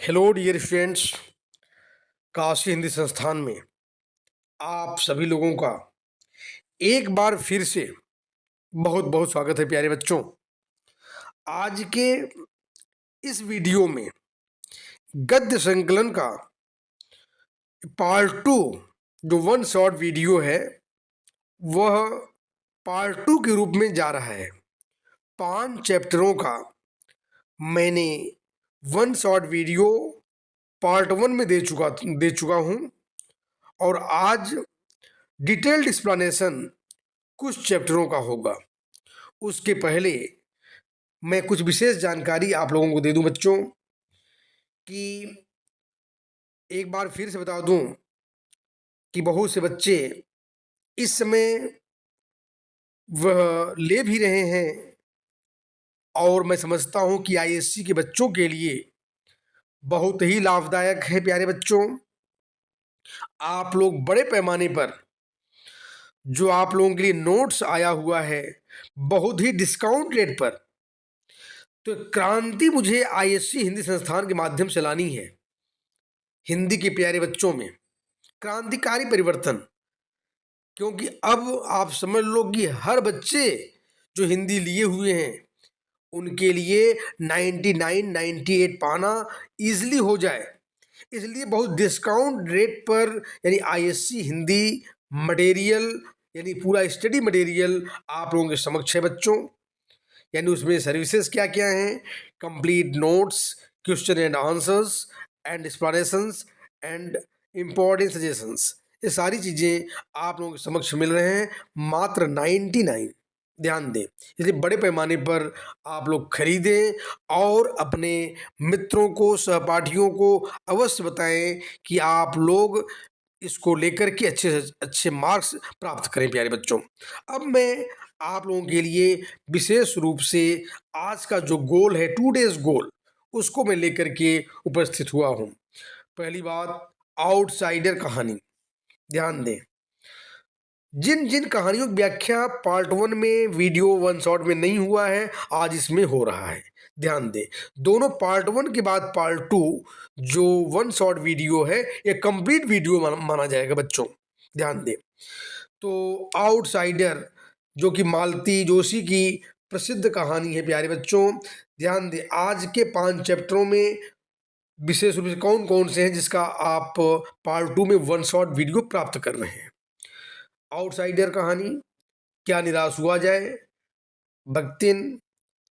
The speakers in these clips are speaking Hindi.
Hello dear students. Kashi Hindi Sansthan में आप सभी लोगों का एक बार फिर से बहुत बहुत स्वागत है प्यारे बच्चों। आज के इस वीडियो में गद्य संकलन का पार्ट टू जो वन शॉट वीडियो है वह पार्ट टू के रूप में जा रहा है। 5 चैप्टरों का मैंने one shot video part one में दे चुका हूँ और आज डिटेल्ड एक्सप्लेनेशन कुछ चैप्टरों का होगा। उसके पहले मैं कुछ विशेष जानकारी आप लोगों को दे दूं बच्चों कि एक बार फिर से बता दूं कि बहुत से बच्चे इस समय वह ले भी रहे हैं और मैं समझता हूं कि आईएससी के बच्चों के लिए बहुत ही लाभदायक है। प्यारे बच्चों, आप लोग बड़े पैमाने पर जो आप लोगों के लिए नोट्स आया हुआ है बहुत ही डिस्काउंट रेट पर, तो क्रांति मुझे आईएससी हिंदी संस्थान के माध्यम से लानी है। हिंदी के प्यारे बच्चों में क्रांतिकारी परिवर्तन, क्योंकि अब आप समझ लो कि हर बच्चे जो हिंदी लिए हुए हैं उनके लिए 99 98 पाना इजली हो जाए, इसलिए बहुत डिस्काउंट रेट पर यानी आईएससी हिंदी मटेरियल यानी पूरा स्टडी मटेरियल आप लोगों के समक्ष है बच्चों। यानी उसमें सर्विसेज क्या क्या हैं, complete notes, question and answers and explanations and important suggestions, ये सारी चीज़ें आप लोगों के समक्ष मिल रहे हैं मात्र 99। ध्यान दें, इसलिए बड़े पैमाने पर आप लोग खरीदें और अपने मित्रों को, सहपाठियों को अवश्य बताएं कि आप लोग इसको लेकर के अच्छे से अच्छे मार्क्स प्राप्त करें। प्यारे बच्चों, अब मैं आप लोगों के लिए विशेष रूप से आज का जो गोल है 2 डेज गोल, उसको मैं लेकर के उपस्थित हुआ हूँ। पहली बात, आउटसाइडर कहानी। ध्यान दें, जिन जिन कहानियों की व्याख्या पार्ट वन में वीडियो वन शॉट में नहीं हुआ है आज इसमें हो रहा है। ध्यान दें, दोनों पार्ट वन के बाद पार्ट टू जो वन शॉट वीडियो है ये कंप्लीट वीडियो माना जाएगा बच्चों। ध्यान दें, तो आउटसाइडर जो कि मालती जोशी की प्रसिद्ध कहानी है प्यारे बच्चों। ध्यान दें, आज के 5 चैप्टरों में विशेष रूप से कौन कौन से हैं जिसका आप पार्ट टू में वन शॉट वीडियो प्राप्त कर रहे हैं। आउटसाइडर कहानी, क्या निराश हुआ जाए, भक्तिन,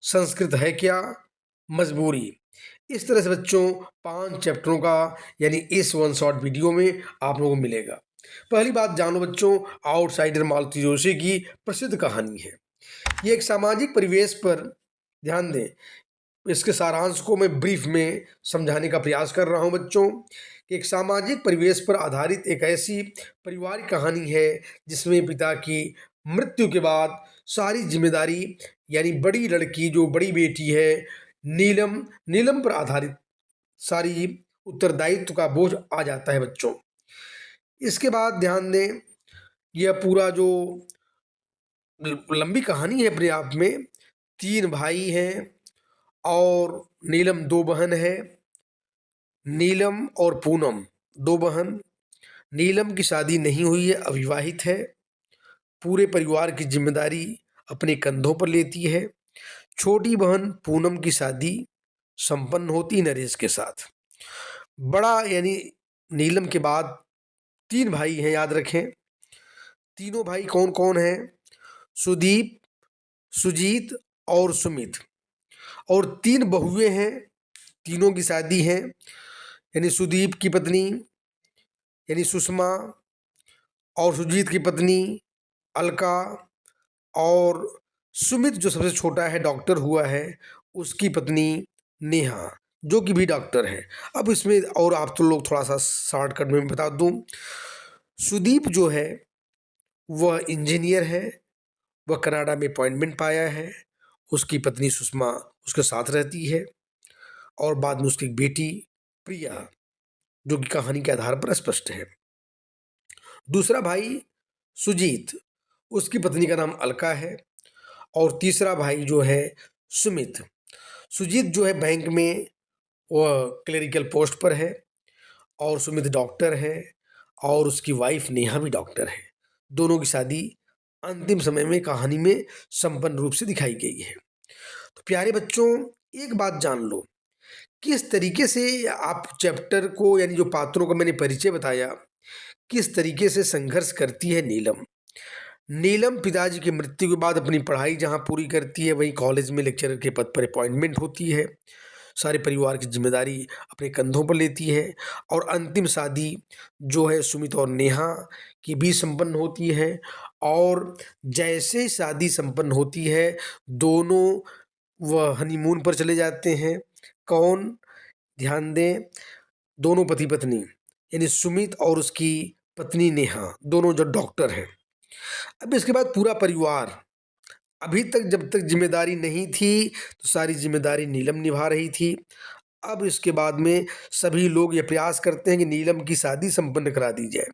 संस्कृत है क्या, मजबूरी, इस तरह से बच्चों 5 चैप्टरों का यानी इस वन शॉट वीडियो में आप लोगों को मिलेगा। पहली बात जानो बच्चों, आउटसाइडर मालती जोशी की प्रसिद्ध कहानी है। ये एक सामाजिक परिवेश पर, ध्यान दें, इसके सारांश को मैं ब्रीफ में समझाने का प्रयास कर रहा हूं बच्चों कि एक सामाजिक परिवेश पर आधारित एक ऐसी पारिवारिक कहानी है जिसमें पिता की मृत्यु के बाद सारी जिम्मेदारी यानी बड़ी लड़की जो बड़ी बेटी है नीलम, नीलम पर आधारित सारी उत्तरदायित्व का बोझ आ जाता है बच्चों। इसके बाद ध्यान दें, यह पूरा जो लंबी कहानी है अपने आप में, 3 भाई हैं और नीलम 2 बहन है। नीलम और पूनम 2 बहन। नीलम की शादी नहीं हुई है, अविवाहित है। पूरे परिवार की जिम्मेदारी अपने कंधों पर लेती है। छोटी बहन पूनम की शादी संपन्न होती नरेश के साथ। बड़ा यानी नीलम के बाद 3 भाई हैं, याद रखें। तीनों भाई कौन कौन हैं? सुदीप, सुजीत और सुमित। और 3 बहुएं हैं, तीनों की शादी है। यानी सुदीप की पत्नी यानी सुषमा और सुजीत की पत्नी अलका और सुमित जो सबसे छोटा है डॉक्टर हुआ है उसकी पत्नी नेहा जो कि भी डॉक्टर है। अब इसमें और आप तो लोग थोड़ा सा शॉर्टकट में बता दूं, सुदीप जो है वह इंजीनियर है, वह कनाडा में अपॉइंटमेंट पाया है। उसकी पत्नी सुषमा उसके साथ रहती है और बाद में उसकी बेटी प्रिया जो कि कहानी के आधार पर स्पष्ट है। दूसरा भाई सुजीत, उसकी पत्नी का नाम अलका है। और तीसरा भाई जो है सुमित। सुजीत जो है बैंक में वह क्लेरिकल पोस्ट पर है और सुमित डॉक्टर है और उसकी वाइफ नेहा भी डॉक्टर है। दोनों की शादी अंतिम समय में कहानी में संपन्न रूप से दिखाई गई है। तो प्यारे बच्चों, एक बात जान लो, किस तरीके से आप चैप्टर को यानी जो पात्रों का मैंने परिचय बताया, किस तरीके से संघर्ष करती है नीलम। नीलम पिताजी की मृत्यु के बाद अपनी पढ़ाई जहाँ पूरी करती है, वहीं कॉलेज में लेक्चरर के पद पर अपॉइंटमेंट होती है, सारे परिवार की जिम्मेदारी अपने कंधों पर लेती है और अंतिम शादी जो है सुमित और नेहा की भी संपन्न होती है। और जैसे ही शादी संपन्न होती है, दोनों वह हनीमून पर चले जाते हैं। कौन? ध्यान दें, दोनों पति पत्नी, यानी सुमित और उसकी पत्नी नेहा, दोनों जो डॉक्टर हैं। अब इसके बाद पूरा परिवार, अभी तक जब तक जिम्मेदारी नहीं थी तो सारी जिम्मेदारी नीलम निभा रही थी। अब इसके बाद में सभी लोग ये प्रयास करते हैं कि नीलम की शादी संपन्न करा दी जाए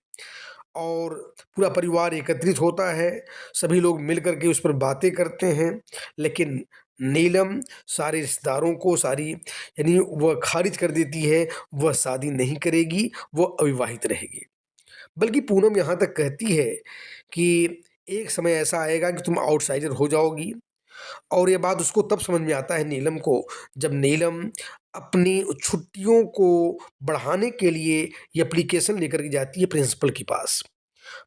और पूरा परिवार एकत्रित होता है, सभी लोग मिल कर के उस पर बातें करते हैं। लेकिन नीलम सारे रिश्तेदारों को यानी वह खारिज कर देती है, वह शादी नहीं करेगी, वह अविवाहित रहेगी। बल्कि पूनम यहाँ तक कहती है कि एक समय ऐसा आएगा कि तुम आउटसाइडर हो जाओगी। और ये बात उसको तब समझ में आता है नीलम को, जब नीलम अपनी छुट्टियों को बढ़ाने के लिए ये एप्लीकेशन लेकर के जाती है प्रिंसिपल के पास।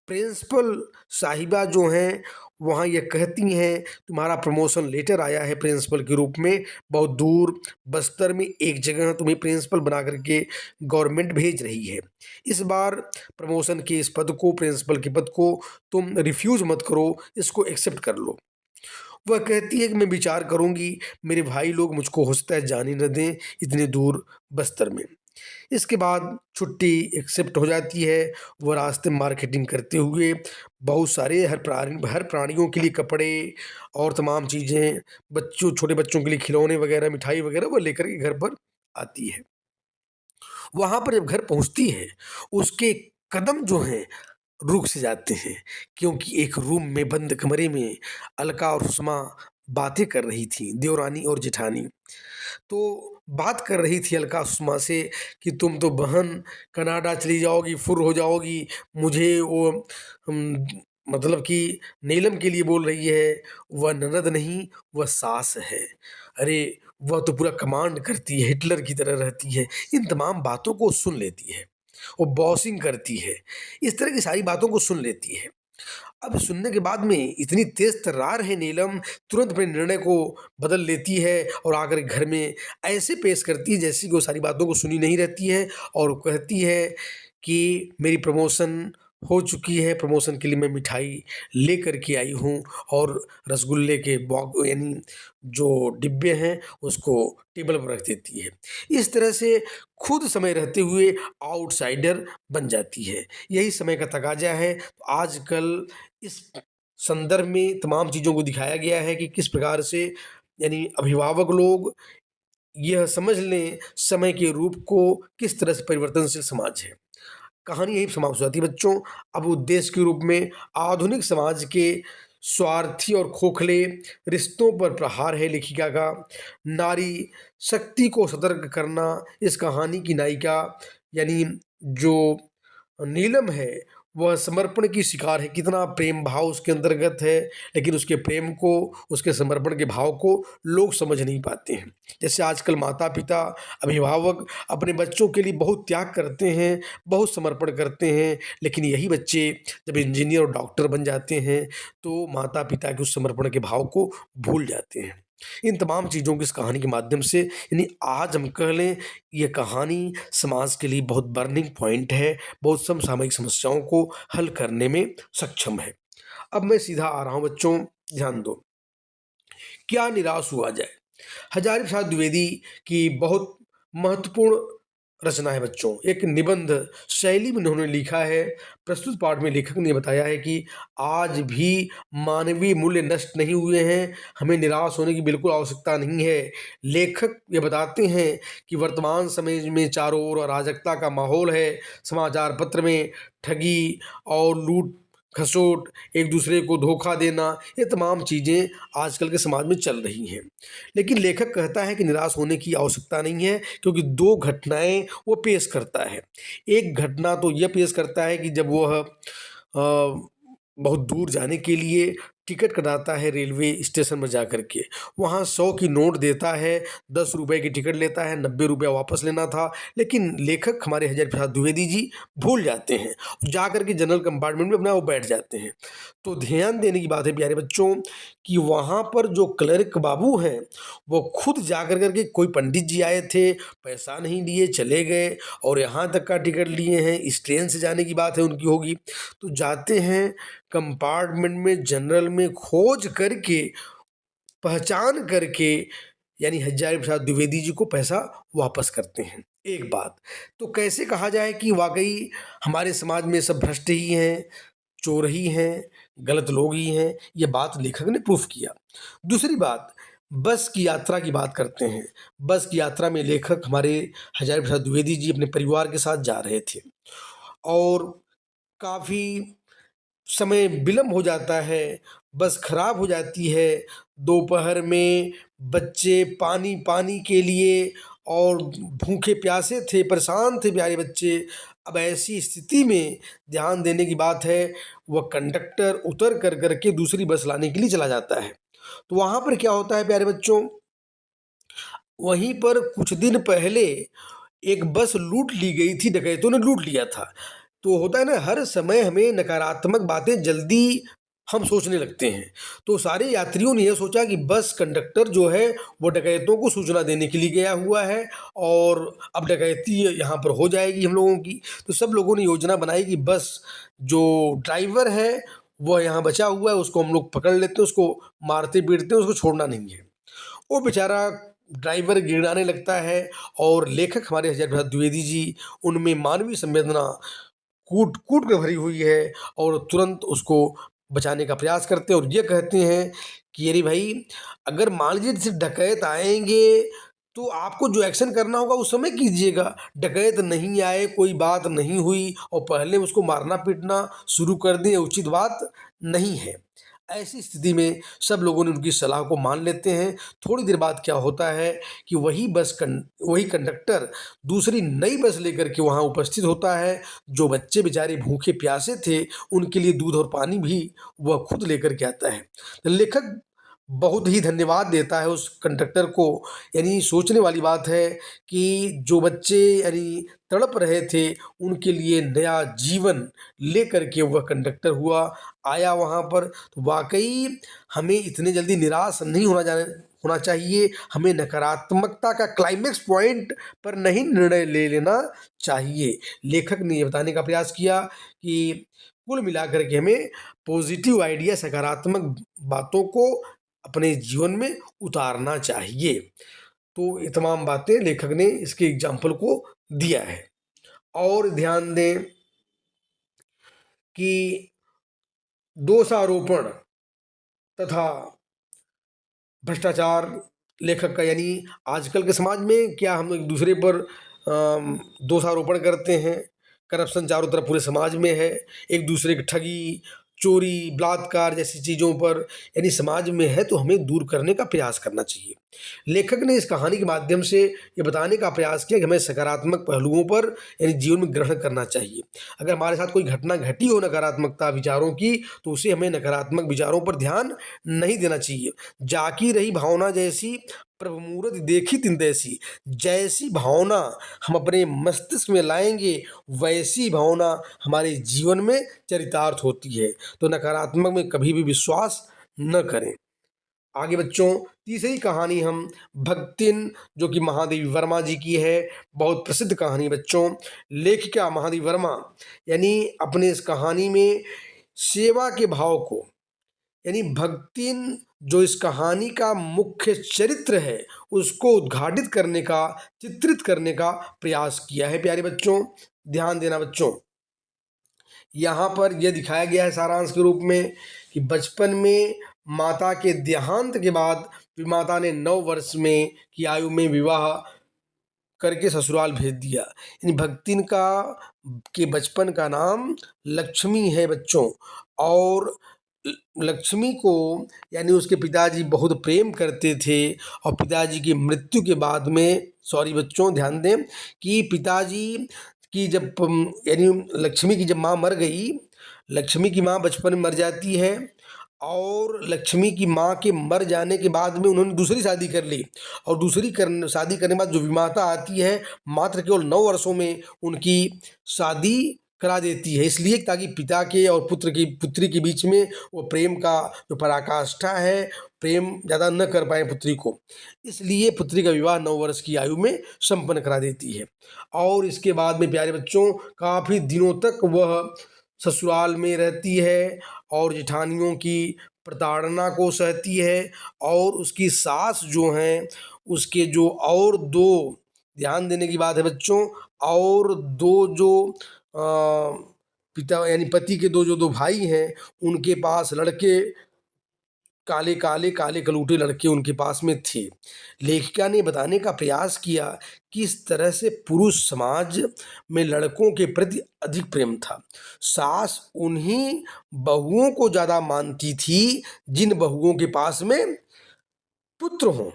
प्रिंसिपल साहिबा जो हैं वहाँ ये कहती हैं, तुम्हारा प्रमोशन लेटर आया है प्रिंसिपल के रूप में, बहुत दूर बस्तर में एक जगह तुम्हें प्रिंसिपल बना करके गवर्नमेंट भेज रही है। इस बार प्रमोशन के इस पद को, प्रिंसिपल के पद को तुम रिफ्यूज़ मत करो, इसको एक्सेप्ट कर लो। वह कहती है कि मैं विचार करूंगी, मेरे भाई लोग मुझको हो सकता है जाने न दें इतने दूर बस्तर में। इसके बाद छुट्टी एक्सेप्ट हो जाती है। वह रास्ते में मार्केटिंग करते हुए बहुत सारे हर प्राणियों के लिए कपड़े और तमाम चीज़ें, छोटे बच्चों के लिए खिलौने वगैरह, मिठाई वगैरह वह लेकर के घर पर आती है। वहाँ पर जब घर पहुँचती है, उसके कदम जो हैं रुक से जाते हैं, क्योंकि एक रूम में बंद कमरे में अलका और सुषमा बातें कर रही थी, देवरानी और जेठानी। तो बात कर रही थी अलका सुषमा से कि तुम तो बहन कनाडा चली जाओगी, फुर हो जाओगी। मुझे वो मतलब कि नीलम के लिए बोल रही है, वह ननद नहीं, वह सास है। अरे, वह तो पूरा कमांड करती है, हिटलर की तरह रहती है। इन तमाम बातों को सुन लेती है, वो बॉसिंग करती है, इस तरह की सारी बातों को सुन लेती है। अब सुनने के बाद में इतनी तेज तर्रार है नीलम, तुरंत अपने निर्णय को बदल लेती है और आकर घर में ऐसे पेश करती है जैसे कि वो सारी बातों को सुनी नहीं रहती है और कहती है कि मेरी प्रमोशन हो चुकी है, प्रमोशन के लिए मैं मिठाई लेकर के आई हूँ और रसगुल्ले के यानी जो डिब्बे हैं उसको टेबल पर रख देती है। इस तरह से खुद समय रहते हुए आउटसाइडर बन जाती है। यही समय का तकाजा है। तो आजकल इस संदर्भ में तमाम चीज़ों को दिखाया गया है कि किस प्रकार से यानी अभिभावक लोग यह समझ लें समय के रूप को, किस तरह से परिवर्तनशील समाज है। कहानी यही समाप्त हो जाती है बच्चों। अब उद्देश्य के रूप में आधुनिक समाज के स्वार्थी और खोखले रिश्तों पर प्रहार है लेखिका का। नारी शक्ति को सतर्क करना इस कहानी की नायिका यानी जो नीलम है, वह समर्पण की शिकार है। कितना प्रेम भाव उसके अंतर्गत है, लेकिन उसके प्रेम को, उसके समर्पण के भाव को लोग समझ नहीं पाते हैं। जैसे आजकल माता पिता, अभिभावक अपने बच्चों के लिए बहुत त्याग करते हैं, बहुत समर्पण करते हैं, लेकिन यही बच्चे जब इंजीनियर और डॉक्टर बन जाते हैं तो माता पिता के उस समर्पण के भाव को भूल जाते हैं। इन तमाम चीज़ों की इस कहानी के माध्यम से यानी आज हम कह लें, ये कहानी समाज के लिए बहुत बर्निंग पॉइंट है, बहुत समसामयिक समस्याओं को हल करने में सक्षम है। अब मैं सीधा आ रहा हूँ बच्चों, ध्यान दो। क्या निराश हुआ जाए, हजारी प्रसाद द्विवेदी की बहुत महत्वपूर्ण रचना है बच्चों। एक निबंध शैली में उन्होंने लिखा है। प्रस्तुत पाठ में लेखक ने बताया है कि आज भी मानवीय मूल्य नष्ट नहीं हुए हैं, हमें निराश होने की बिल्कुल आवश्यकता नहीं है। लेखक ये बताते हैं कि वर्तमान समय में चारों ओर अराजकता का माहौल है। समाचार पत्र में ठगी और लूट खसोट, एक दूसरे को धोखा देना, ये तमाम चीज़ें आजकल के समाज में चल रही हैं। लेकिन लेखक कहता है कि निराश होने की आवश्यकता नहीं है, क्योंकि दो घटनाएं वो पेश करता है। एक घटना तो यह पेश करता है कि जब वह बहुत दूर जाने के लिए टिकट कटाता है रेलवे स्टेशन में जा कर के, वहाँ 100 की नोट देता है, 10 रुपए की टिकट लेता है, 90 रुपया वापस लेना था। लेकिन लेखक हमारे हज़ारी प्रसाद द्विवेदी जी भूल जाते हैं, जा कर के जनरल कंपार्टमेंट में अपना वो बैठ जाते हैं। तो ध्यान देने की बात है प्यारे बच्चों कि वहाँ पर जो क्लर्क बाबू हैं, वो खुद जा कर के, कोई पंडित जी आए थे, पैसा नहीं लिए चले गए और यहाँ तक का टिकट लिए हैं, इस ट्रेन से जाने की बात है उनकी होगी, तो जाते हैं कंपार्टमेंट में, जनरल में खोज करके, पहचान करके, यानी हज़ारी प्रसाद द्विवेदी जी को पैसा वापस करते हैं। एक बात तो कैसे कहा जाए कि वाकई हमारे समाज में सब भ्रष्ट ही हैं, चोर ही हैं, गलत लोग ही हैं, ये बात लेखक ने प्रूफ किया। दूसरी बात, बस की यात्रा की बात करते हैं। बस की यात्रा में लेखक हमारे हज़ारी प्रसाद द्विवेदी जी अपने परिवार के साथ जा रहे थे और काफ़ी समय विलम्ब हो जाता है, बस खराब हो जाती है। दोपहर में बच्चे पानी पानी के लिए और भूखे प्यासे थे, परेशान थे प्यारे बच्चे। अब ऐसी स्थिति में ध्यान देने की बात है, वह कंडक्टर उतर कर के दूसरी बस लाने के लिए चला जाता है। तो वहाँ पर क्या होता है प्यारे बच्चों, वहीं पर कुछ दिन पहले एक बस लूट ली गई थी, डकैतों ने लूट लिया था। तो होता है ना, हर समय हमें नकारात्मक बातें जल्दी हम सोचने लगते हैं। तो सारे यात्रियों ने यह सोचा कि बस कंडक्टर जो है वो डकैतों को सूचना देने के लिए गया हुआ है और अब डकैती यहाँ पर हो जाएगी हम लोगों की। तो सब लोगों ने योजना बनाई कि बस जो ड्राइवर है वह यहाँ बचा हुआ है, उसको हम लोग पकड़ लेते हैं, उसको मारते पीटते हैं, उसको छोड़ना नहीं है। वो बेचारा ड्राइवर गिड़ाने लगता है और लेखक हमारे हज़ारी प्रसाद द्विवेदी जी उनमें मानवीय संवेदना कूट कूट के भरी हुई है और तुरंत उसको बचाने का प्रयास करते हैं और ये कहते हैं कि अरे भाई, अगर मान लीजिए जैसे डकैत आएंगे तो आपको जो एक्शन करना होगा उस समय कीजिएगा। डकैत नहीं आए, कोई बात नहीं हुई और पहले उसको मारना पीटना शुरू कर दें, उचित बात नहीं है। ऐसी स्थिति में सब लोगों ने उनकी सलाह को मान लेते हैं। थोड़ी देर बाद क्या होता है कि वही कंडक्टर दूसरी नई बस लेकर के वहाँ उपस्थित होता है। जो बच्चे बेचारे भूखे प्यासे थे, उनके लिए दूध और पानी भी वह खुद लेकर के आता है। तो लेखक बहुत ही धन्यवाद देता है उस कंडक्टर को। यानी सोचने वाली बात है कि जो बच्चे यानी तड़प रहे थे, उनके लिए नया जीवन लेकर के वह कंडक्टर आया वहाँ पर। तो वाकई हमें इतने जल्दी निराश नहीं होना चाहिए। हमें नकारात्मकता का क्लाइमेक्स पॉइंट पर नहीं निर्णय ले लेना चाहिए। लेखक ने ये बताने का प्रयास किया कि कुल मिलाकर के हमें पॉजिटिव आइडिया, सकारात्मक बातों को अपने जीवन में उतारना चाहिए। तो ये तमाम बातें लेखक ने इसके एग्जाम्पल को दिया है। और ध्यान दें कि दोषारोपण तथा भ्रष्टाचार लेखक का, यानी आजकल के समाज में क्या हम एक दूसरे पर दोषारोपण करते हैं। करप्शन चारों तरफ पूरे समाज में है, एक दूसरे की ठगी, चोरी, बलात्कार जैसी चीज़ों पर यानी समाज में है, तो हमें दूर करने का प्रयास करना चाहिए। लेखक ने इस कहानी के माध्यम से ये बताने का प्रयास किया कि हमें सकारात्मक पहलुओं पर यानी जीवन में ग्रहण करना चाहिए। अगर हमारे साथ कोई घटना घटी हो नकारात्मकता विचारों की, तो उसे हमें नकारात्मक विचारों पर ध्यान नहीं देना चाहिए। जाकी रही भावना जैसी, प्रभु मूरत देखी तिन तैसी। जैसी भावना हम अपने मस्तिष्क में लाएंगे, वैसी भावना हमारे जीवन में चरितार्थ होती है। तो नकारात्मक में कभी भी विश्वास न करें। आगे बच्चों, तीसरी कहानी हम भक्तिन, जो कि महादेवी वर्मा जी की है, बहुत प्रसिद्ध कहानी बच्चों। लेखिका महादेवी वर्मा यानी अपने इस कहानी में सेवा के भाव को, यानी भक्तिन जो इस कहानी का मुख्य चरित्र है, उसको उद्घाटित करने का, चित्रित करने का प्रयास किया है प्यारे बच्चों। ध्यान देना बच्चों, यहाँ पर यह दिखाया गया है सारांश के रूप में कि बचपन में माता के देहांत के बाद माता ने 9 वर्ष में की आयु में विवाह करके ससुराल भेज दिया। यानी भक्तिन का के बचपन का नाम लक्ष्मी है बच्चों। और लक्ष्मी को यानी उसके पिताजी बहुत प्रेम करते थे। और पिताजी की मृत्यु के बाद में, सॉरी बच्चों ध्यान दें, कि पिताजी की जब यानी लक्ष्मी की जब माँ मर गई, लक्ष्मी की माँ बचपन में मर जाती है, और लक्ष्मी की माँ के मर जाने के बाद में उन्होंने दूसरी शादी कर ली। और शादी करने के बाद जो विमाता आती है, मात्र केवल 9 वर्षों में उनकी शादी करा देती है, इसलिए ताकि पिता के और पुत्री के बीच में वो प्रेम का जो पराकाष्ठा है, प्रेम ज़्यादा न कर पाए पुत्री को, इसलिए पुत्री का विवाह 9 वर्ष की आयु में संपन्न करा देती है। और इसके बाद में प्यारे बच्चों काफ़ी दिनों तक वह ससुराल में रहती है और जेठानियों की प्रताड़ना को सहती है। और उसकी सास जो हैं, उसके जो और दो, ध्यान देने की बात है बच्चों, और दो जो पिता यानी पति के दो भाई हैं, उनके पास लड़के काले काले काले कलूटे लड़के उनके पास में थे। लेखिका ने बताने का प्रयास किया कि इस तरह से पुरुष समाज में लड़कों के प्रति अधिक प्रेम था। सास उन्हीं बहुओं को ज़्यादा मानती थी जिन बहुओं के पास में पुत्र हों।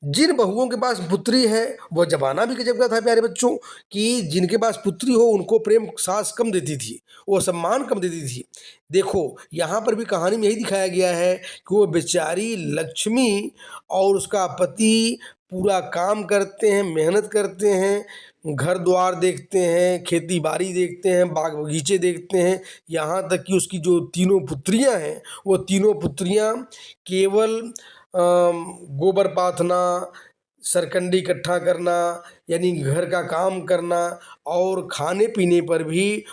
जिन बहुओं के पास पुत्री है वह जमाना भी गजब का था प्यारे बच्चों, कि जिनके पास पुत्री हो उनको प्रेम सास कम देती थी, वो सम्मान कम देती थी। देखो यहाँ पर भी कहानी में यही दिखाया गया है कि वो बेचारी लक्ष्मी और उसका पति पूरा काम करते हैं, मेहनत करते हैं, घर द्वार देखते हैं, खेती बाड़ी देखते हैं, बाग बगीचे देखते हैं, यहाँ तक कि उसकी जो तीनों पुत्रियाँ हैं, वो तीनों पुत्रियाँ केवल गोबर पाथना, सरकंडी इकट्ठा करना, यानी घर का काम करना, और खाने पीने पर भी,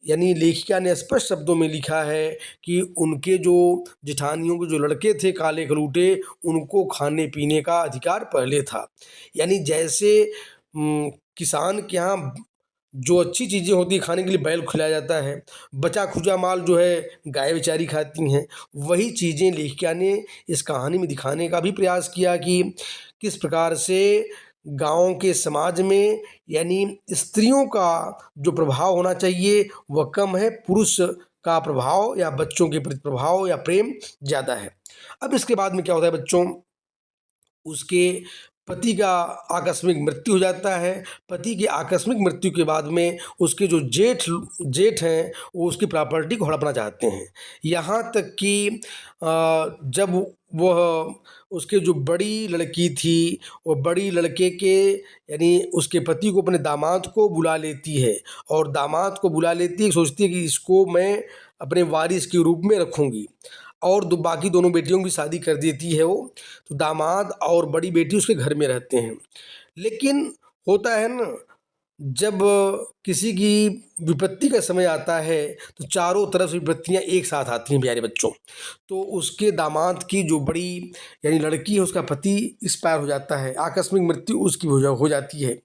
यानी लेखिका ने स्पष्ट शब्दों में लिखा है कि उनके जो जेठानियों के जो लड़के थे काले कलूटे, उनको खाने पीने का अधिकार पहले था। यानी जैसे किसान के यहाँ जो अच्छी चीज़ें होती हैं खाने के लिए बैल खिलाया जाता है, बचा खुचा माल जो है गाय बेचारी खाती हैं, वही चीज़ें लेखिका ने इस कहानी में दिखाने का भी प्रयास किया कि किस प्रकार से गाँव के समाज में यानी स्त्रियों का जो प्रभाव होना चाहिए वह कम है, पुरुष का प्रभाव या बच्चों के प्रति प्रभाव या प्रेम ज़्यादा है। अब इसके बाद में क्या होता है बच्चों, उसके पति का आकस्मिक मृत्यु हो जाता है। पति की आकस्मिक मृत्यु के बाद में उसके जो जेठ हैं वो उसकी प्रॉपर्टी को हड़पना चाहते हैं। यहाँ तक कि जब वह उसके जो बड़ी लड़की थी, वो बड़ी लड़के के यानी उसके पति को अपने दामाद को बुला लेती है, और दामाद को बुला लेती है, सोचती है कि इसको मैं अपने वारिस के रूप में रखूँगी, और बाकी दोनों बेटियों की शादी कर देती है वो। तो दामाद और बड़ी बेटी उसके घर में रहते हैं। लेकिन होता है ना, जब किसी की विपत्ति का समय आता है तो चारों तरफ से विपत्तियां एक साथ आती हैं प्यारे बच्चों। तो उसके दामाद की जो बड़ी यानी लड़की है, उसका पति एक्सपायर हो जाता है, आकस्मिक मृत्यु उसकी हो जाती है।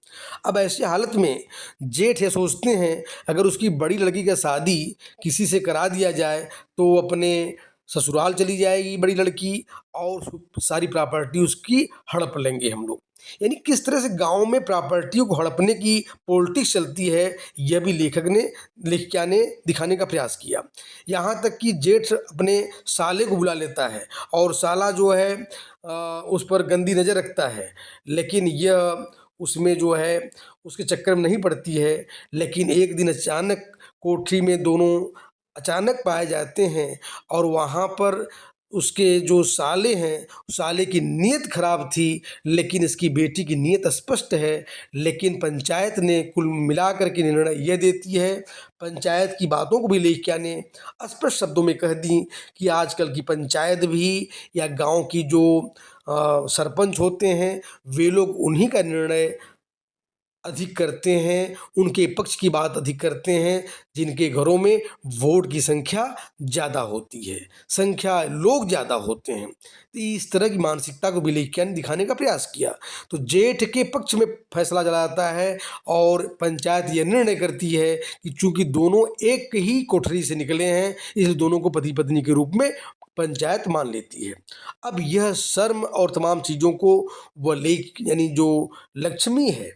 अब ऐसी हालत में जेठ ये सोचते हैं अगर उसकी बड़ी लड़की का शादी किसी से करा दिया जाए तो वो अपने ससुराल चली जाएगी बड़ी लड़की, और सारी प्रॉपर्टी उसकी हड़प लेंगे हम लोग। यानी किस तरह से गांव में प्रॉपर्टियों को हड़पने की पॉलिटिक्स चलती है, यह भी लेखिका ने दिखाने का प्रयास किया। यहाँ तक कि जेठ अपने साले को बुला लेता है, और साला जो है उस पर गंदी नज़र रखता है, लेकिन यह उसमें जो है उसके चक्कर में नहीं पड़ती है। लेकिन एक दिन अचानक कोठरी में दोनों अचानक पाए जाते हैं, और वहाँ पर उसके जो साले हैं, साले की नीयत खराब थी, लेकिन इसकी बेटी की नीयत स्पष्ट है। लेकिन पंचायत ने कुल मिलाकर के निर्णय यह देती है, पंचायत की बातों को भी लेखिका ने स्पष्ट शब्दों में कह दी कि आजकल की पंचायत भी या गांव की जो सरपंच होते हैं, वे लोग उन्हीं का निर्णय अधिक करते हैं, उनके पक्ष की बात अधिक करते हैं जिनके घरों में वोट की संख्या ज़्यादा होती है, संख्या लोग ज़्यादा होते हैं। तो इस तरह की मानसिकता को भी लेखिका ने दिखाने का प्रयास किया। तो जेठ के पक्ष में फैसला चला जाता है, और पंचायत यह निर्णय करती है कि चूँकि दोनों एक ही कोठरी से निकले हैं, इसलिए दोनों को पति पत्नी के रूप में पंचायत मान लेती है। अब यह शर्म और तमाम चीज़ों को वह यानी जो लक्ष्मी है,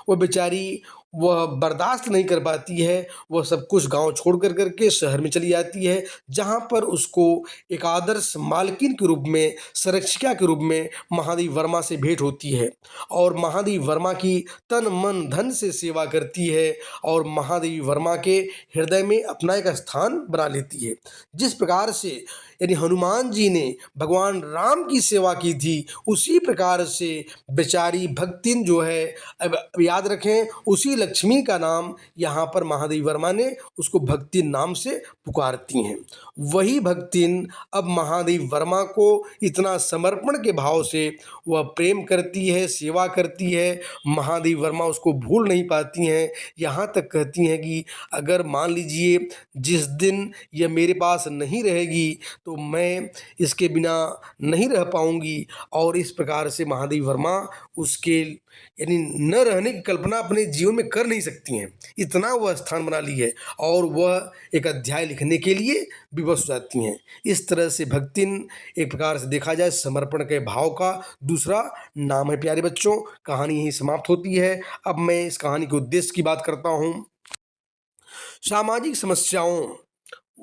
वो बेचारी वह बर्दाश्त नहीं कर पाती है, वह सब कुछ गाँव छोड़ कर के शहर में चली जाती है, जहाँ पर उसको एक आदर्श मालकिन के रूप में, संरक्षिका के रूप में महादेवी वर्मा से भेंट होती है और महादेवी वर्मा की तन मन धन से सेवा करती है और महादेवी वर्मा के हृदय में अपना एक स्थान बना लेती है। जिस प्रकार से यानी हनुमान जी ने भगवान राम की सेवा की थी, उसी प्रकार से बेचारी भक्तिन जो है, अब याद रखें, उसी लक्ष्मी का नाम यहाँ पर महादेवी वर्मा ने उसको भक्तिन नाम से पुकारती हैं। वही भक्तिन अब महादेवी वर्मा को इतना समर्पण के भाव से वह प्रेम करती है, सेवा करती है, महादेवी वर्मा उसको भूल नहीं पाती हैं। यहाँ तक कहती हैं कि अगर मान लीजिए जिस दिन यह मेरे पास नहीं रहेगी तो मैं इसके बिना नहीं रह पाऊंगी, और इस प्रकार से महादेवी वर्मा उसके यानी न रहने की कल्पना अपने जीवन में कर नहीं सकती हैं। इतना वह स्थान बना ली है और वह एक अध्याय लिखने के लिए विवश हो जाती हैं। इस तरह से भक्तिन एक प्रकार से देखा जाए समर्पण के भाव का दूसरा नाम है। प्यारे बच्चों, कहानी यहीं समाप्त होती है। अब मैं इस कहानी के उद्देश्य की बात करता हूँ। सामाजिक समस्याओं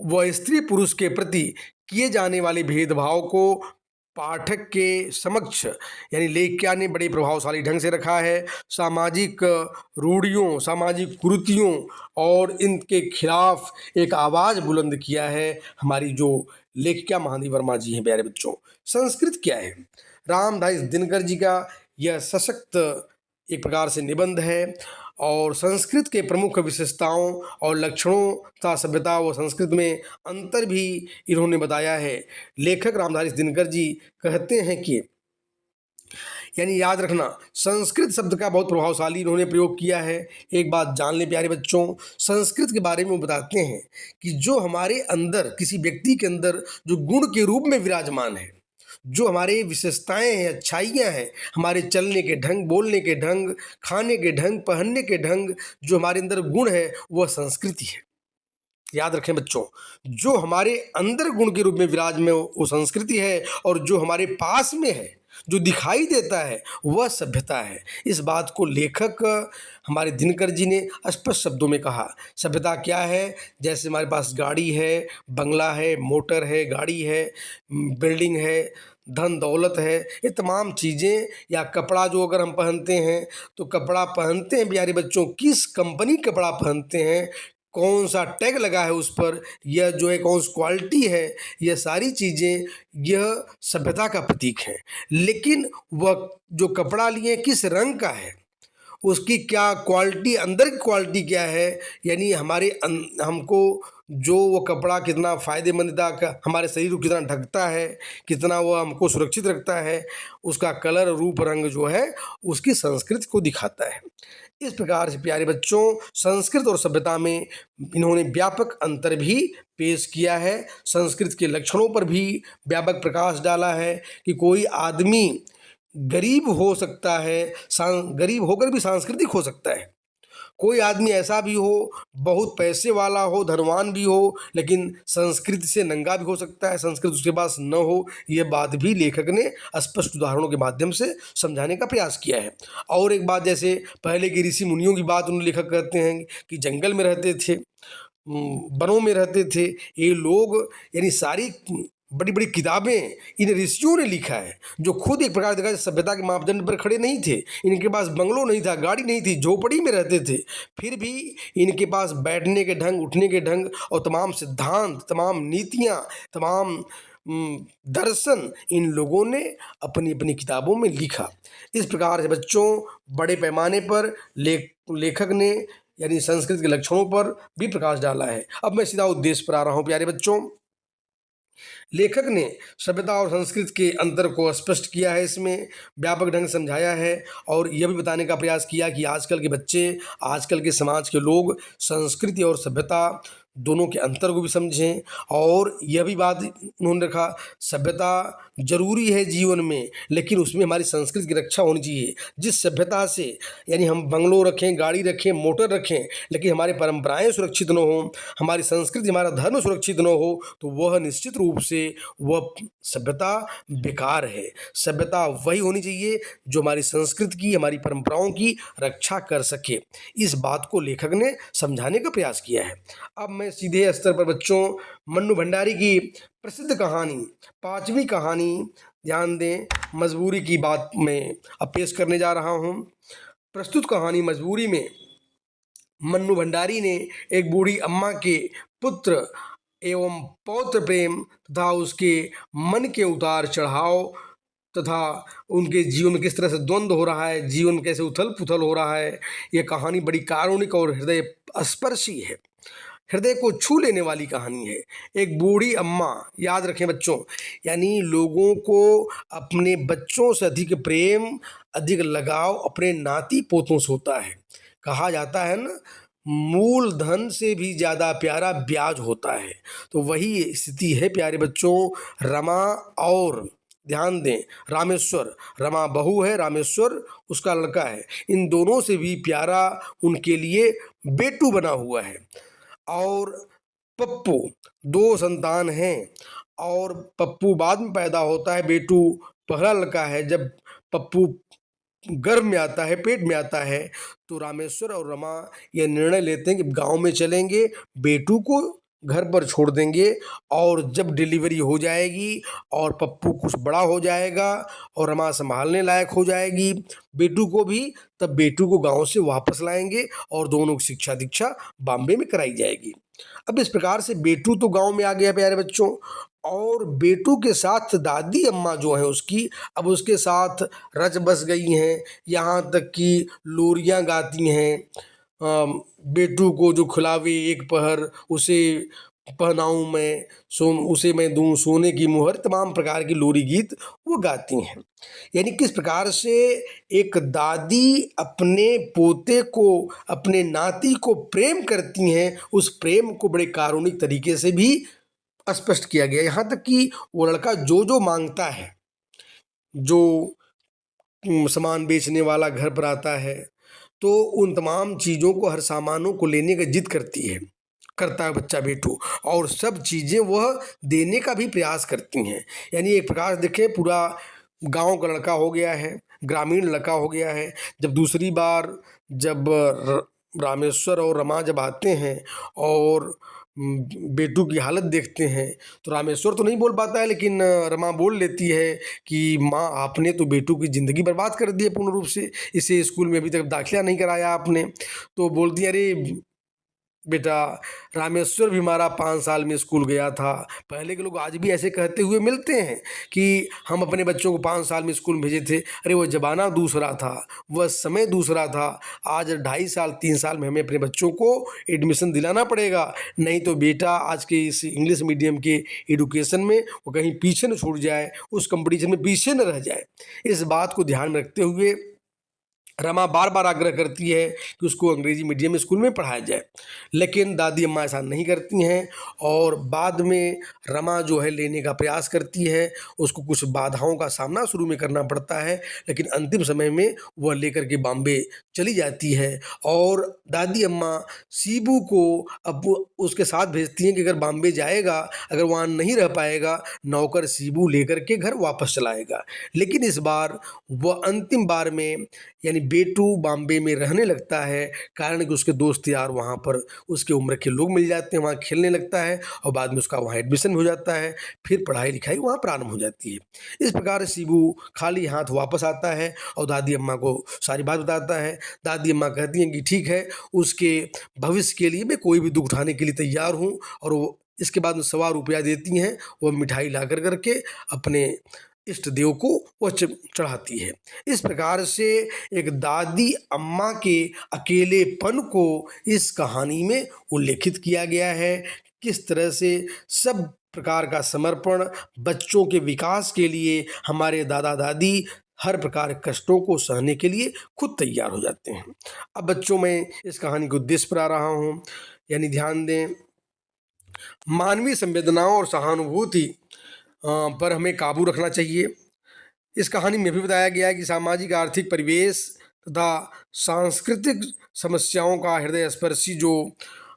व स्त्री पुरुष के प्रति किए जाने वाले भेदभाव को पाठक के समक्ष यानी लेखिका ने बड़े प्रभावशाली ढंग से रखा है। सामाजिक रूढ़ियों, सामाजिक कुरीतियों और इनके खिलाफ एक आवाज़ बुलंद किया है हमारी जो लेखिका महादेवी वर्मा जी हैं। प्यारे बच्चों, संस्कृत क्या है? रामधारी दिनकर जी का यह सशक्त एक प्रकार से निबंध है और संस्कृत के प्रमुख विशेषताओं और लक्षणों तथा सभ्यता व संस्कृत में अंतर भी इन्होंने बताया है। लेखक रामधारी दिनकर जी कहते हैं कि यानी याद रखना, संस्कृत शब्द का बहुत प्रभावशाली इन्होंने प्रयोग किया है। एक बात जान लें प्यारे बच्चों, संस्कृत के बारे में वो बताते हैं कि जो हमारे अंदर, किसी व्यक्ति के अंदर जो गुण के रूप में विराजमान है, जो हमारे विशेषताएं हैं, अच्छाइयाँ हैं, हमारे चलने के ढंग, बोलने के ढंग, खाने के ढंग, पहनने के ढंग, जो हमारे अंदर गुण है वह संस्कृति है। याद रखें बच्चों, जो हमारे अंदर गुण के रूप में विराजमान वो संस्कृति है और जो हमारे पास में है, जो दिखाई देता है, वह सभ्यता है। इस बात को लेखक हमारे दिनकर जी ने स्पष्ट शब्दों में कहा। सभ्यता क्या है? जैसे हमारे पास गाड़ी है, बंगला है, मोटर है, गाड़ी है, बिल्डिंग है, धन दौलत है, ये तमाम चीज़ें, या कपड़ा जो अगर हम पहनते हैं तो कपड़ा पहनते हैं प्यारे बच्चों, किस कंपनी कपड़ा पहनते हैं, कौन सा टैग लगा है उस पर, यह जो है कौन सी क्वालिटी है, यह सारी चीज़ें यह सभ्यता का प्रतीक है। लेकिन वह जो कपड़ा लिए किस रंग का है, उसकी क्या क्वालिटी, अंदर की क्वालिटी क्या है, यानी हमारे हमको जो वो कपड़ा कितना फ़ायदेमंद हमारे शरीर को कितना ढकता है, कितना वो हमको सुरक्षित रखता है, उसका कलर, रूप, रंग जो है उसकी संस्कृति को दिखाता है। इस प्रकार से प्यारे बच्चों, संस्कृत और सभ्यता में इन्होंने व्यापक अंतर भी पेश किया है। संस्कृत के लक्षणों पर भी व्यापक प्रकाश डाला है कि कोई आदमी गरीब हो सकता है, गरीब होकर भी सांस्कृतिक हो सकता है। कोई आदमी ऐसा भी हो, बहुत पैसे वाला हो, धनवान भी हो, लेकिन संस्कृति से नंगा भी हो सकता है, संस्कृत उसके पास न हो। ये बात भी लेखक ने स्पष्ट उदाहरणों के माध्यम से समझाने का प्रयास किया है। और एक बात, जैसे पहले के ऋषि मुनियों की बात उन्हें लेखक कहते हैं कि जंगल में रहते थे, वनों में रहते थे ये लोग, यानी सारी बड़ी बड़ी किताबें इन ऋषियों ने लिखा है, जो खुद एक प्रकार देखा सभ्यता के मापदंड पर खड़े नहीं थे। इनके पास बंगलो नहीं था, गाड़ी नहीं थी, झोपड़ी में रहते थे, फिर भी इनके पास बैठने के ढंग, उठने के ढंग और तमाम सिद्धांत, तमाम नीतियाँ, तमाम दर्शन इन लोगों ने अपनी अपनी किताबों में लिखा। इस प्रकार से बच्चों बड़े पैमाने पर लेखक ने यानी संस्कृत के लक्षणों पर भी प्रकाश डाला है। अब मैं सीधा उद्देश्य पर आ रहा हूँ। प्यारे बच्चों, लेखक ने सभ्यता और संस्कृत के अंतर को स्पष्ट किया है, इसमें व्यापक ढंग से समझाया है और यह भी बताने का प्रयास किया कि आजकल के बच्चे, आजकल के समाज के लोग संस्कृति और सभ्यता दोनों के अंतर को भी समझें। और यह भी बात उन्होंने रखा, सभ्यता जरूरी है जीवन में, लेकिन उसमें हमारी संस्कृति की रक्षा होनी चाहिए। जिस सभ्यता से, यानी हम बंगलो रखें, गाड़ी रखें, मोटर रखें, लेकिन हमारी परंपराएं सुरक्षित न हो, हमारी संस्कृति, हमारा धर्म सुरक्षित न हो, तो वह निश्चित रूप से वह सभ्यता बेकार है। सभ्यता वही होनी चाहिए जो हमारी संस्कृति की, हमारी परंपराओं की रक्षा कर सके। इस बात को लेखक ने समझाने का प्रयास किया है। अब मैं सीधे स्तर पर बच्चों मन्नू भंडारी की प्रसिद्ध कहानी, पांचवी कहानी, ध्यान दें, मजबूरी की बात में अब पेश करने जा रहा हूँ। प्रस्तुत कहानी मजबूरी में मन्नू भंडारी ने एक बूढ़ी अम्मा के पुत्र एवं पौत्र प्रेम तथा उसके मन के उतार चढ़ाव तथा उनके जीवन में किस तरह से द्वंद्व हो रहा है, जीवन कैसे उथल पुथल हो रहा है, ये कहानी बड़ी कारुणिक और हृदय स्पर्शी है, हृदय को छू लेने वाली कहानी है। एक बूढ़ी अम्मा, याद रखें बच्चों, यानी लोगों को अपने बच्चों से अधिक प्रेम, अधिक लगाव अपने नाती पोतों से होता है। कहा जाता है ना, मूल धन से भी ज़्यादा प्यारा ब्याज होता है। तो वही स्थिति है प्यारे बच्चों, रमा और, ध्यान दें, रामेश्वर, रमा बहू है, रामेश्वर उसका लड़का है, इन दोनों से भी प्यारा उनके लिए बेटू बना हुआ है। और पप्पू, दो संतान हैं, और पप्पू बाद में पैदा होता है, बेटू पहला लड़का है। जब पप्पू गर्भ में आता है, पेट में आता है, तो रामेश्वर और रमा यह निर्णय लेते हैं कि गांव में चलेंगे, बेटू को घर पर छोड़ देंगे, और जब डिलीवरी हो जाएगी और पप्पू कुछ बड़ा हो जाएगा और रमा संभालने लायक हो जाएगी बेटू को भी, तब बेटू को गांव से वापस लाएंगे और दोनों की शिक्षा दीक्षा बॉम्बे में कराई जाएगी। अब इस प्रकार से बेटू तो गांव में आ गया प्यारे बच्चों, और बेटू के साथ दादी अम्मा जो है उसकी, अब उसके साथ रच बस गई हैं, यहाँ तक कि लोरियां गाती हैं। बेटू को जो खिलावे एक पहर, उसे पहनाऊं मैं, उसे मैं दूं सोने की मुहर, तमाम प्रकार की लोरी गीत वो गाती हैं। यानी किस प्रकार से एक दादी अपने पोते को, अपने नाती को प्रेम करती हैं, उस प्रेम को बड़े कारुणिक तरीके से भी स्पष्ट किया गया। यहाँ तक कि वो लड़का जो जो मांगता है, जो सामान बेचने वाला घर पर आता है, तो उन तमाम चीज़ों को, हर सामानों को लेने का जिद करता है बच्चा बेटू, और सब चीज़ें वह देने का भी प्रयास करती हैं। यानी एक प्रकार देखें, पूरा गांव का लड़का हो गया है, ग्रामीण लड़का हो गया है। जब दूसरी बार जब रामेश्वर और रमा जब आते हैं और बेटू की हालत देखते हैं, तो रामेश्वर तो नहीं बोल पाता है, लेकिन रमा बोल लेती है कि माँ, आपने तो बेटू की ज़िंदगी बर्बाद कर दी है पूर्ण रूप से, इसे स्कूल में अभी तक दाखिला नहीं कराया आपने। तो बोलती है, अरे बेटा, रामेश्वर भी हमारा 5 साल में स्कूल गया था। पहले के लोग आज भी ऐसे कहते हुए मिलते हैं कि हम अपने बच्चों को 5 साल में स्कूल भेजे थे। अरे वो ज़माना दूसरा था, वह समय दूसरा था। आज 2.5 साल 3 साल में हमें अपने बच्चों को एडमिशन दिलाना पड़ेगा, नहीं तो बेटा आज के इस इंग्लिश मीडियम के एडुकेशन में वो कहीं पीछे न छूट जाए, उस कंपटीशन में पीछे न रह जाए। इस बात को ध्यान में रखते हुए रमा बार बार आग्रह करती है कि उसको अंग्रेजी मीडियम स्कूल में पढ़ाया जाए, लेकिन दादी अम्मा ऐसा नहीं करती हैं, और बाद में रमा जो है लेने का प्रयास करती है। उसको कुछ बाधाओं का सामना शुरू में करना पड़ता है, लेकिन अंतिम समय में वह लेकर के बॉम्बे चली जाती है, और दादी अम्मा शिबू को अब उसके साथ भेजती हैं कि अगर बॉम्बे जाएगा, अगर वहाँ नहीं रह पाएगा, नौकर शिबू लेकर के घर वापस चलाएगा। लेकिन इस बार वह अंतिम बार में, यानी बेटू बॉम्बे में रहने लगता है, कारण कि उसके दोस्त यार वहाँ पर उसके उम्र के लोग मिल जाते हैं, वहाँ खेलने लगता है, और बाद में उसका वहाँ एडमिशन हो जाता है, फिर पढ़ाई लिखाई वहाँ प्रारंभ हो जाती है। इस प्रकार शिबू खाली हाथ वापस आता है और दादी अम्मा को सारी बात बताता है। दादी अम्मा कहती हैं कि ठीक है, उसके भविष्य के लिए मैं कोई भी दुख उठाने के लिए तैयार हूँ, और वो इसके बाद में 1.25 रुपया देती हैं। वह मिठाई ला करके अपने इष्ट देव को वह चढ़ाती है। इस प्रकार से एक दादी अम्मा के अकेलेपन को इस कहानी में उल्लेखित किया गया है। किस तरह से सब प्रकार का समर्पण बच्चों के विकास के लिए हमारे दादा दादी हर प्रकार के कष्टों को सहने के लिए खुद तैयार हो जाते हैं। अब बच्चों, मैं इस कहानी के उद्देश्य पर आ रहा हूँ, यानी ध्यान दें, मानवीय संवेदनाओं और सहानुभूति पर हमें काबू रखना चाहिए। इस कहानी में भी बताया गया है कि सामाजिक आर्थिक परिवेश तथा सांस्कृतिक समस्याओं का हृदय स्पर्शी जो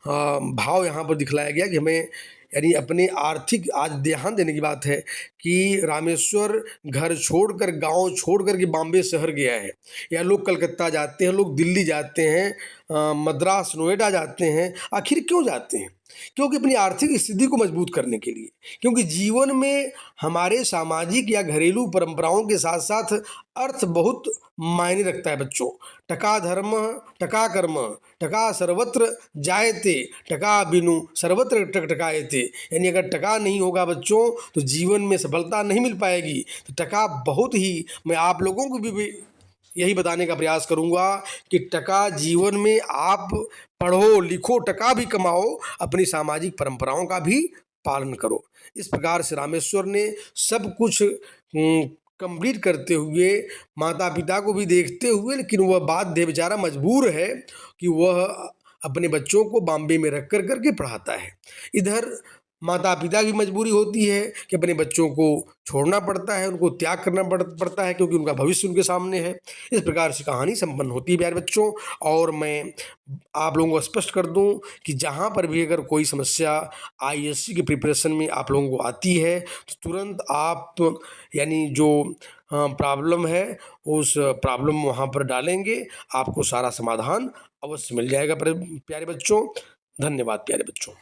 भाव यहाँ पर दिखलाया गया कि हमें यानी अपने आर्थिक आज ध्यान देने की बात है कि रामेश्वर घर छोड़कर गांव छोड़कर के बॉम्बे शहर गया है, या लोग कलकत्ता जाते हैं, लोग दिल्ली जाते हैं, मद्रास नोएडा जाते हैं। आखिर क्यों जाते हैं? क्योंकि अपनी आर्थिक स्थिति को मजबूत करने के लिए, क्योंकि जीवन में हमारे सामाजिक या घरेलू परंपराओं के साथ साथ अर्थ बहुत मायने रखता है बच्चों। टका धर्म टका कर्म टका सर्वत्र जायते टका बिनु सर्वत्र टकटकायते, यानी अगर टका नहीं होगा बच्चों तो जीवन में सफलता नहीं मिल पाएगी। तो टका बहुत ही, मैं आप लोगों को भी यही बताने का प्रयास करूंगा कि टका जीवन में आप पढ़ो लिखो, टका भी कमाओ, अपनी सामाजिक परंपराओं का भी पालन करो। इस प्रकार से रामेश्वर ने सब कुछ कंप्लीट करते हुए, माता पिता को भी देखते हुए, लेकिन वह बाध्य बेचारा मजबूर है कि वह अपने बच्चों को बॉम्बे में रख करके पढ़ाता है। इधर माता पिता की मजबूरी होती है कि अपने बच्चों को छोड़ना पड़ता है, उनको त्याग करना पड़ता है, क्योंकि उनका भविष्य उनके सामने है। इस प्रकार से कहानी संपन्न होती है प्यारे बच्चों। और मैं आप लोगों को स्पष्ट कर दूं कि जहां पर भी अगर कोई समस्या आईएएससी की प्रिपरेशन में आप लोगों को आती है तो तुरंत आप यानी जो प्रॉब्लम है उस प्रॉब्लम वहाँ पर डालेंगे, आपको सारा समाधान अवश्य मिल जाएगा प्यारे बच्चों। धन्यवाद प्यारे बच्चों।